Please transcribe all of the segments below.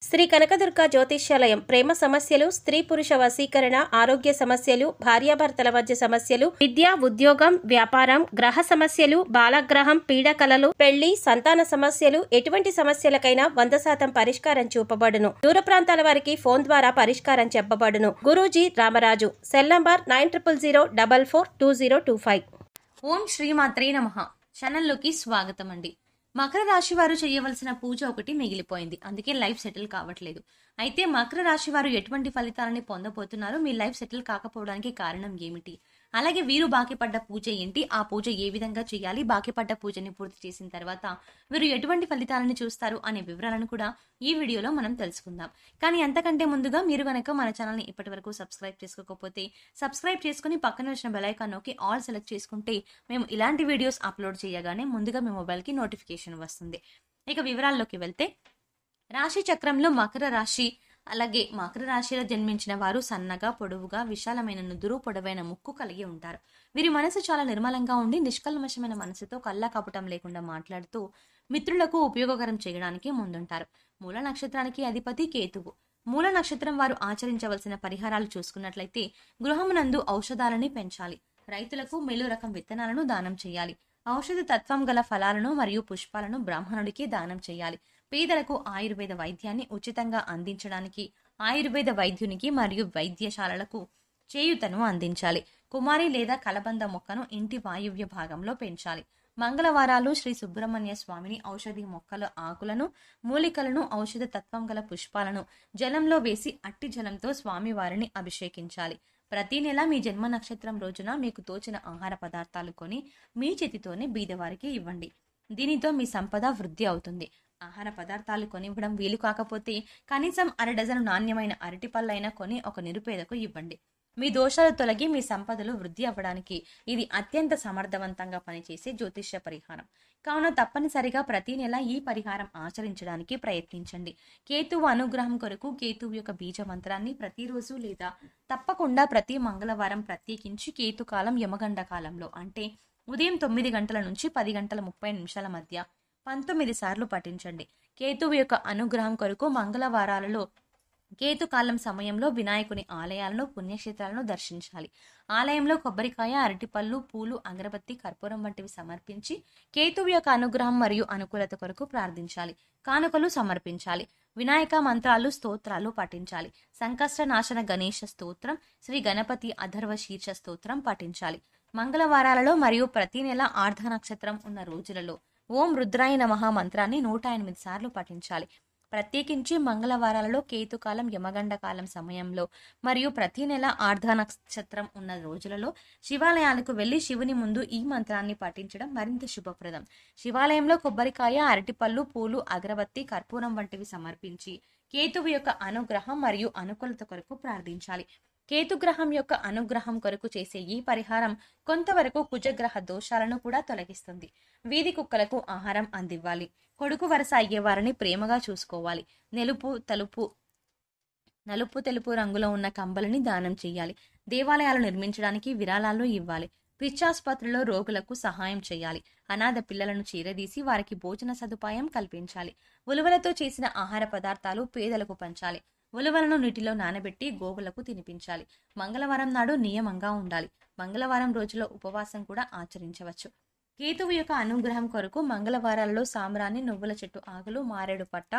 శ్రీ కనకదుర్గ జ్యోతిష్యాలయం ప్రేమ సమస్యలు, స్త్రీ పురుష వశీకరణ, ఆరోగ్య సమస్యలు, భార్యాభర్తల మధ్య సమస్యలు, విద్య, ఉద్యోగం, వ్యాపారం, గ్రహ సమస్యలు, బాలగ్రహం, పీడకలలు, పెళ్లి, సంతాన సమస్యలు, ఎటువంటి సమస్యలకైనా 100% పరిష్కారం చూపబడును. దూర ప్రాంతాల వారికి ఫోన్ ద్వారా పరిష్కారం చెప్పబడును. గురూజీ రామరాజు. Cell number 9000442025. ఓం శ్రీమాత్రే నమః. ఛానల్లోకి స్వాగతం అండి. మకర రాశి వారు చేయవలసిన పూజ ఒకటి మిగిలిపోయింది, అందుకే లైఫ్ సెటిల్ కావట్లేదు. అయితే మకర రాశి వారు ఎటువంటి ఫలితాలని పొందబోతున్నారు, మీ లైఫ్ సెటిల్ కాకపోవడానికి కారణం ఏమిటి, అలాగే వీరు బాకీపడ్డ పూజ ఏంటి, ఆ పూజ ఏ విధంగా చేయాలి, బాకీపడ్డ పూజని పూర్తి చేసిన తర్వాత వీరు ఎటువంటి ఫలితాలను చూస్తారు అనే వివరాలను కూడా ఈ వీడియోలో మనం తెలుసుకుందాం. కానీ అంతకంటే ముందుగా మీరు గనక మన ఛానల్ని ఇప్పటి వరకు సబ్స్క్రైబ్ చేసుకోకపోతే సబ్స్క్రైబ్ చేసుకుని పక్కన వచ్చిన బెల్ ఐకాన్ నొక్కి ఆల్ సెలెక్ట్ చేసుకుంటే మేము ఇలాంటి వీడియోస్ అప్లోడ్ చేయగానే ముందుగా మీ మొబైల్కి నోటిఫికేషన్ వస్తుంది. ఇక వివరాల్లోకి వెళ్తే, రాశి చక్రంలో మకర రాశి, అలాగే మకర రాశిలో జన్మించిన వారు సన్నగా, పొడవుగా, విశాలమైన నుదురు, పొడవైన ముక్కు కలిగి ఉంటారు. వీరి మనసు చాలా నిర్మలంగా ఉండి నిష్కల్మషమైన మనసుతో కల్లా కపటం లేకుండా మాట్లాడుతూ మిత్రులకు ఉపయోగకరం చేయడానికి ముందుంటారు. మూల నక్షత్రానికి అధిపతి కేతువు. మూల నక్షత్రం వారు ఆచరించవలసిన పరిహారాలు చూసుకున్నట్లయితే, గృహమునందు ఔషధాలని పెంచాలి. రైతులకు మేలు రకం విత్తనాలను దానం చేయాలి. ఔషధ తత్వం గల ఫలాలను మరియు పుష్పాలను బ్రాహ్మణుడికి దానం చేయాలి. పేదలకు ఆయుర్వేద వైద్యాన్ని ఉచితంగా అందించడానికి ఆయుర్వేద వైద్యునికి మరియు వైద్యశాలలకు చేయూతను అందించాలి. కుమారి లేదా కలబంద మొక్కను ఇంటి వాయువ్య భాగంలో పెంచాలి. మంగళవారాలు శ్రీ సుబ్రహ్మణ్య స్వామిని ఔషధి మొక్కల ఆకులను, మూలికలను, ఔషధ తత్వం గల పుష్పాలను జలంలో వేసి అట్టి జలంతో స్వామివారిని అభిషేకించాలి. ప్రతి నెల మీ జన్మ నక్షత్రం రోజున మీకు తోచిన ఆహార పదార్థాలు కొని మీ చేతితోనే బీదవారికి ఇవ్వండి. దీనితో మీ సంపద వృద్ధి అవుతుంది. ఆహార పదార్థాలు కొనివ్వడం వీలు కాకపోతే కనీసం 1/2 డజను నాణ్యమైన అరటి పళ్ళైనా కొని ఒక నిరుపేదకు ఇవ్వండి. మీ దోషాలు తొలగి మీ సంపదలు వృద్ధి అవ్వడానికి ఇది అత్యంత సమర్థవంతంగా పనిచేసే జ్యోతిష్య పరిహారం. కావున తప్పనిసరిగా ప్రతి నెల ఈ పరిహారం ఆచరించడానికి ప్రయత్నించండి. కేతువు అనుగ్రహం కొరకు కేతువు యొక్క బీజ మంత్రాన్ని ప్రతిరోజు లేదా తప్పకుండా ప్రతి మంగళవారం ప్రత్యేకించి కేతుకాలం యమగండ కాలంలో, అంటే ఉదయం 9 గంటల నుంచి 10 గంటల 30 నిమిషాల మధ్య 19 సార్లు పఠించండి. కేతువు యొక్క అనుగ్రహం కొరకు మంగళవారాలలో కేతుకాలం సమయంలో వినాయకుని ఆలయాలను, పుణ్యక్షేత్రాలను దర్శించాలి. ఆలయంలో కొబ్బరికాయ, అరటిపళ్ళు, పూలు, అగరబత్తి, కర్పూరం వంటివి సమర్పించి కేతువు యొక్క అనుగ్రహం మరియు అనుకూలత కొరకు ప్రార్థించాలి. కానుకలు సమర్పించాలి. వినాయక మంత్రాలు, స్తోత్రాలు పఠించాలి. సంకష్ట నాశన గణేష స్తోత్రం, శ్రీ గణపతి అథర్వ శీర్ష స్తోత్రం పఠించాలి. మంగళవారాలలో మరియు ప్రతి నెల ఆర్ధ నక్షత్రం ఉన్న రోజులలో ఓం రుద్రాయ నమః మంత్రాన్ని 108 సార్లు పఠించాలి. ప్రత్యేకించి మంగళవారాలలో, కేతుకాలం యమగండ కాలం సమయంలో మరియు ప్రతి నెల ఆర్ధ నక్షత్రం ఉన్న రోజులలో శివాలయాలకు వెళ్లి శివుని ముందు ఈ మంత్రాన్ని పఠించడం మరింత శుభప్రదం. శివాలయంలో కొబ్బరికాయ, అరటిపళ్ళు, పూలు, అగరబత్తి, కర్పూరం వంటివి సమర్పించి కేతువు యొక్క అనుగ్రహం మరియు అనుకూలత కొరకు ప్రార్థించాలి. కేతుగ్రహం యొక్క అనుగ్రహం కొరకు చేసే ఈ పరిహారం కొంతవరకు కుజగ్రహ దోషాలను కూడా తొలగిస్తుంది. వీధి కుక్కలకు ఆహారం అందివ్వాలి. కొడుకు వరస అయ్యేవారిని ప్రేమగా చూసుకోవాలి. నలుపు తెలుపు రంగులో ఉన్న కంబలిని దానం చేయాలి. దేవాలయాలు నిర్మించడానికి విరాళాలు ఇవ్వాలి. పిచ్చాసుపత్రిలో రోగులకు సహాయం చేయాలి. అనాథ పిల్లలను చీరదీసి వారికి భోజన సదుపాయం కల్పించాలి. ఉలువలతో చేసిన ఆహార పదార్థాలు పేదలకు పంచాలి. ఉలువలను నీటిలో నానబెట్టి గోవులకు తినిపించాలి. మంగళవారం నాడు నియమంగా ఉండాలి. మంగళవారం రోజులో ఉపవాసం కూడా ఆచరించవచ్చు. కేతువు యొక్క అనుగ్రహం కొరకు మంగళవారాలలో సాంబ్రాణి, నువ్వుల చెట్టు ఆకులు, మారేడు పట్ట,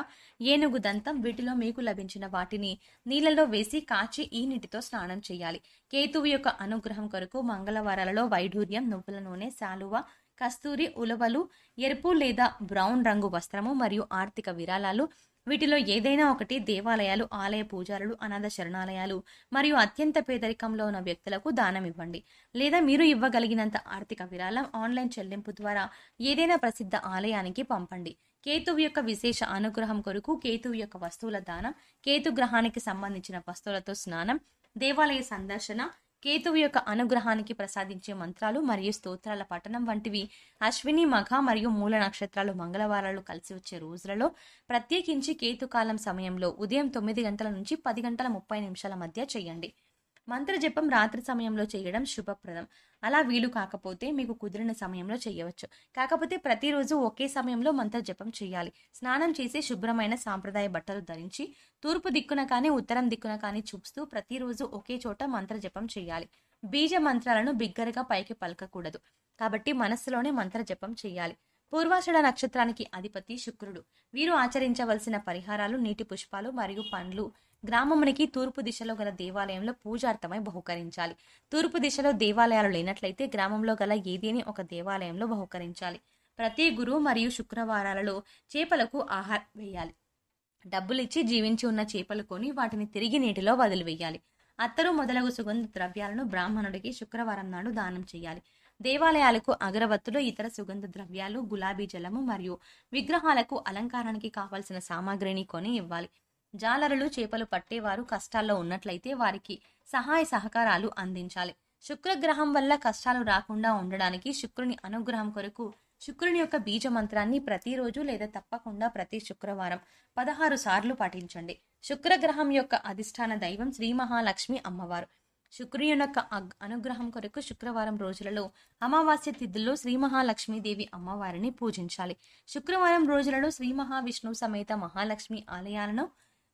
ఏనుగు దంతం వీటిలో మీకు లభించిన వాటిని నీళ్లలో వేసి కాచి ఈ నీటితో స్నానం చేయాలి. కేతువు యొక్క అనుగ్రహం కొరకు మంగళవారాలలో వైఢూర్యం, నువ్వుల నూనె, శాలువ, కస్తూరి, ఉలవలు, ఎరుపు లేదా బ్రౌన్ రంగు వస్త్రము మరియు ఆర్థిక విరాళాలు వీటిలో ఏదైనా ఒకటి దేవాలయాలు, ఆలయ పూజారులు, అనాథ శరణాలయాలు మరియు అత్యంత పేదరికంలో ఉన్న వ్యక్తులకు దానం ఇవ్వండి. లేదా మీరు ఇవ్వగలిగినంత ఆర్థిక విరాళం ఆన్లైన్ చెల్లింపు ద్వారా ఏదైనా ప్రసిద్ధ ఆలయానికి పంపండి. కేతువు యొక్క విశేష అనుగ్రహం కొరకు కేతువు యొక్క వస్తువుల దానం, కేతు గ్రహానికి సంబంధించిన వస్తువులతో స్నానం, దేవాలయ సందర్శన, కేతువు యొక్క అనుగ్రహానికి ప్రసాదించే మంత్రాలు మరియు స్తోత్రాల పఠనం వంటివి అశ్విని, మఘ మరియు మూల నక్షత్రాలు మంగళవారాలు కలిసి వచ్చే రోజులలో, ప్రత్యేకించి కేతుకాలం సమయంలో ఉదయం 9 గంటల నుంచి 10 గంటల 30 నిమిషాల మధ్య చేయండి. మంత్ర జపం రాత్రి సమయంలో చేయడం శుభప్రదం. అలా వీలు కాకపోతే మీకు కుదిరిన సమయంలో చేయవచ్చు. కాకపోతే ప్రతిరోజు ఒకే సమయంలో మంత్ర జపం చేయాలి. స్నానం చేసి శుభ్రమైన సాంప్రదాయ బట్టలు ధరించి తూర్పు దిక్కున కానీ ఉత్తరం దిక్కున కానీ చూస్తూ ప్రతిరోజు ఒకే చోట మంత్ర జపం చేయాలి. బీజ మంత్రాలను బిగ్గరగా పైకి పలకకూడదు. కాబట్టి మనస్సులోనే మంత్ర జపం చేయాలి. పూర్వాషాఢ నక్షత్రానికి అధిపతి శుక్రుడు. వీరు ఆచరించవలసిన పరిహారాలు: నీటి పుష్పాలు మరియు పండ్లు గ్రామమునికి తూర్పు దిశలో గల దేవాలయంలో పూజార్థమై బహుకరించాలి. తూర్పు దిశలో దేవాలయాలు లేనట్లయితే గ్రామంలో గల ఏదేని ఒక దేవాలయంలో బహుకరించాలి. ప్రతి గురు మరియు శుక్రవారాలలో చేపలకు ఆహారం వేయాలి. డబ్బులిచ్చి జీవించి ఉన్న చేపలు కొని వాటిని తిరిగి నీటిలో వదిలివేయాలి. అత్తరు మొదలగు సుగంధ ద్రవ్యాలను బ్రాహ్మణుడికి శుక్రవారం నాడు దానం చేయాలి. దేవాలయాలకు అగరవత్తులు, ఇతర సుగంధ ద్రవ్యాలు, గులాబీ జలము మరియు విగ్రహాలకు అలంకారానికి కావలసిన సామాగ్రిని కొని ఇవ్వాలి. జాలరులు, చేపలు పట్టేవారు కష్టాల్లో ఉన్నట్లయితే వారికి సహాయ సహకారాలు అందించాలి. శుక్రగ్రహం వల్ల కష్టాలు రాకుండా ఉండడానికి శుక్రుని అనుగ్రహం కొరకు శుక్రుని యొక్క బీజ మంత్రాన్ని ప్రతిరోజు లేదా తప్పకుండా ప్రతి శుక్రవారం 16 సార్లు పఠించండి. శుక్రగ్రహం యొక్క అధిష్టాన దైవం శ్రీ మహాలక్ష్మి అమ్మవారు. శుక్రుని యొక్క అనుగ్రహం కొరకు శుక్రవారం రోజులలో అమావాస్య తిథుల్లో శ్రీ మహాలక్ష్మీదేవి అమ్మవారిని పూజించాలి. శుక్రవారం రోజులలో శ్రీ మహావిష్ణువు సమేత మహాలక్ష్మి ఆలయాలను,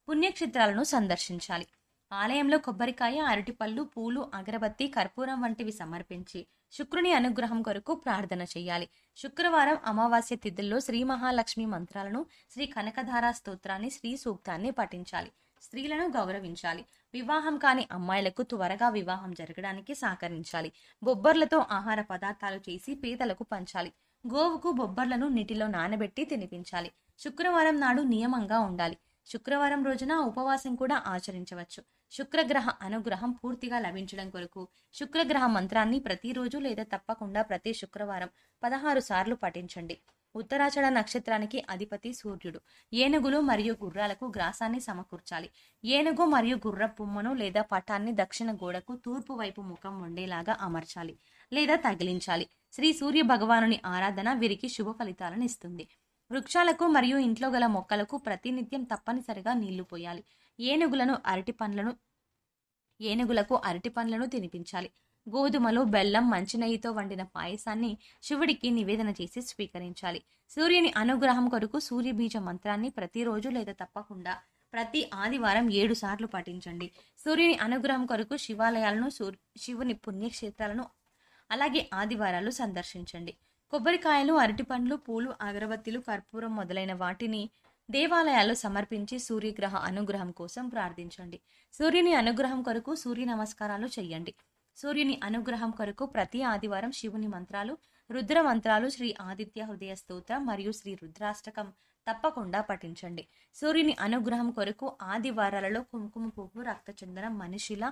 పుణ్యక్షేత్రాలను సందర్శించాలి. ఆలయంలో కొబ్బరికాయ, అరటిపళ్ళు, పూలు, అగరబత్తి, కర్పూరం వంటివి సమర్పించి శుక్రుని అనుగ్రహం కొరకు ప్రార్థన చేయాలి. శుక్రవారం అమావాస్య తిథుల్లో శ్రీ మహాలక్ష్మి మంత్రాలను, శ్రీ కనకధార స్తోత్రాన్ని, శ్రీ సూక్తాన్ని పఠించాలి. స్త్రీలను గౌరవించాలి. వివాహం కాని అమ్మాయిలకు త్వరగా వివాహం జరగడానికి సహకరించాలి. బొబ్బర్లతో ఆహార పదార్థాలు చేసి పేదలకు పంచాలి. గోవుకు బొబ్బర్లను నీటిలో నానబెట్టి తినిపించాలి. శుక్రవారం నాడు నియమంగా ఉండాలి. శుక్రవారం రోజున ఉపవాసం కూడా ఆచరించవచ్చు. శుక్రగ్రహ అనుగ్రహం పూర్తిగా లభించడం కొరకు శుక్రగ్రహ మంత్రాన్ని ప్రతిరోజు లేదా తప్పకుండా ప్రతి శుక్రవారం 16 సార్లు పఠించండి. ఉత్తరాషాఢ నక్షత్రానికి అధిపతి సూర్యుడు. ఏనుగులు మరియు గుర్రాలకు గ్రాసాన్ని సమకూర్చాలి. ఏనుగు మరియు గుర్ర బొమ్మను లేదా పటాన్ని దక్షిణ గోడకు తూర్పు వైపు ముఖం ఉండేలాగా అమర్చాలి లేదా తగిలించాలి. శ్రీ సూర్య భగవానుని ఆరాధన వీరికి శుభ ఫలితాలను ఇస్తుంది. వృక్షాలకు మరియు ఇంట్లో గల మొక్కలకు ప్రతినిత్యం తప్పనిసరిగా నీళ్లు పోయాలి. ఏనుగులకు అరటి పండ్లను తినిపించాలి. గోధుమలు, బెల్లం, మంచినెయ్యితో వండిన పాయసాన్ని శివుడికి నివేదన చేసి స్వీకరించాలి. సూర్యుని అనుగ్రహం కొరకు సూర్య బీజ మంత్రాన్ని ప్రతిరోజు లేదా తప్పకుండా ప్రతి ఆదివారం 7 సార్లు పఠించండి. సూర్యుని అనుగ్రహం కొరకు శివాలయాలను, శివుని పుణ్యక్షేత్రాలను అలాగే ఆదివారాలు సందర్శించండి. కొబ్బరికాయలు, అరటిపండ్లు, పూలు, అగరబత్తిలు, కర్పూరం మొదలైన వాటిని దేవాలయాల్లో సమర్పించి సూర్యగ్రహ అనుగ్రహం కోసం ప్రార్థించండి. సూర్యుని అనుగ్రహం కొరకు సూర్య నమస్కారాలు చేయండి. సూర్యుని అనుగ్రహం కొరకు ప్రతి ఆదివారం శివుని మంత్రాలు, రుద్ర మంత్రాలు, శ్రీ ఆదిత్య హృదయ స్తోత్రం మరియు శ్రీ రుద్రాష్టకం తప్పకుండా పఠించండి. సూర్యుని అనుగ్రహం కొరకు ఆదివారాలలో కుంకుమ పువ్వు, రక్తచందనం, మనిషిల,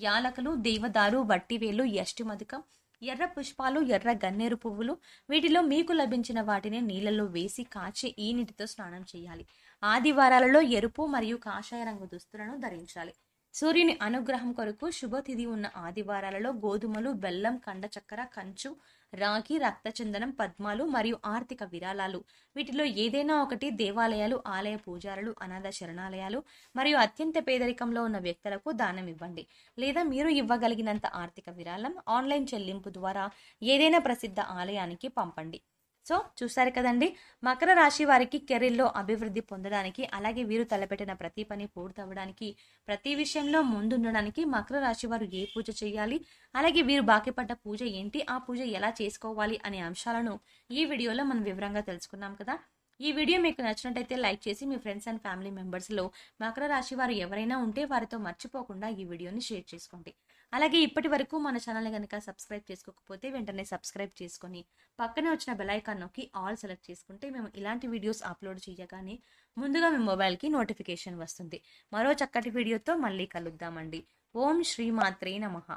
యాలకులు, దేవదారు, వట్టివేలు, యష్టిమధుకం, ఎర్ర పుష్పాలు, ఎర్ర గన్నేరు పువ్వులు వీటిలో మీకు లభించిన వాటిని నీళ్లలో వేసి కాచి ఈ నీటితో స్నానం చేయాలి. ఆదివారాలలో ఎరుపు మరియు కాషాయ రంగు దుస్తులను ధరించాలి. సూర్యుని అనుగ్రహం కొరకు శుభతిథి ఉన్న ఆదివారాలలో గోధుమలు, బెల్లం, కండ చక్కెర, కంచు, రాగి, రక్తచందనం, పద్మాలు మరియు ఆర్థిక విరాళాలు వీటిలో ఏదైనా ఒకటి దేవాలయాలు, ఆలయ పూజారులు, అనాథ శరణాలయాలు మరియు అత్యంత పేదరికంలో ఉన్న వ్యక్తులకు దానం ఇవ్వండి. లేదా మీరు ఇవ్వగలిగినంత ఆర్థిక విరాళం ఆన్లైన్ చెల్లింపు ద్వారా ఏదైనా ప్రసిద్ధ ఆలయానికి పంపండి. సో చూస్తారు కదండి, మకర రాశి వారికి కెరీర్లో అభివృద్ధి పొందడానికి, అలాగే వీరు తలపెట్టిన ప్రతి పని పూర్తవడానికి, ప్రతి విషయంలో ముందుండడానికి మకర రాశి వారు ఏ పూజ చేయాలి, అలాగే వీరు బాకిపడ్డ పూజ ఏంటి, ఆ పూజ ఎలా చేసుకోవాలి అనే అంశాలను ఈ వీడియోలో మనం వివరంగా తెలుసుకున్నాం కదా. ఈ వీడియో మీకు నచ్చినట్టయితే లైక్ చేసి మీ ఫ్రెండ్స్ అండ్ ఫ్యామిలీ మెంబర్స్లో మకర రాశి వారు ఎవరైనా ఉంటే వారితో మర్చిపోకుండా ఈ వీడియోని షేర్ చేసుకోండి. అలాగే ఇప్పటి వరకు మన ఛానల్ని కనుక సబ్స్క్రైబ్ చేసుకోకపోతే వెంటనే సబ్స్క్రైబ్ చేసుకొని పక్కనే వచ్చిన బెల్ ఐకాన్ నొక్కి ఆల్ సెలెక్ట్ చేసుకుంటే మేము ఇలాంటి వీడియోస్ అప్లోడ్ చేయగానే ముందుగా మీ మొబైల్కి నోటిఫికేషన్ వస్తుంది. మరో చక్కటి వీడియోతో మళ్ళీ కలుద్దామండి. ఓం శ్రీ మాత్రే నమః.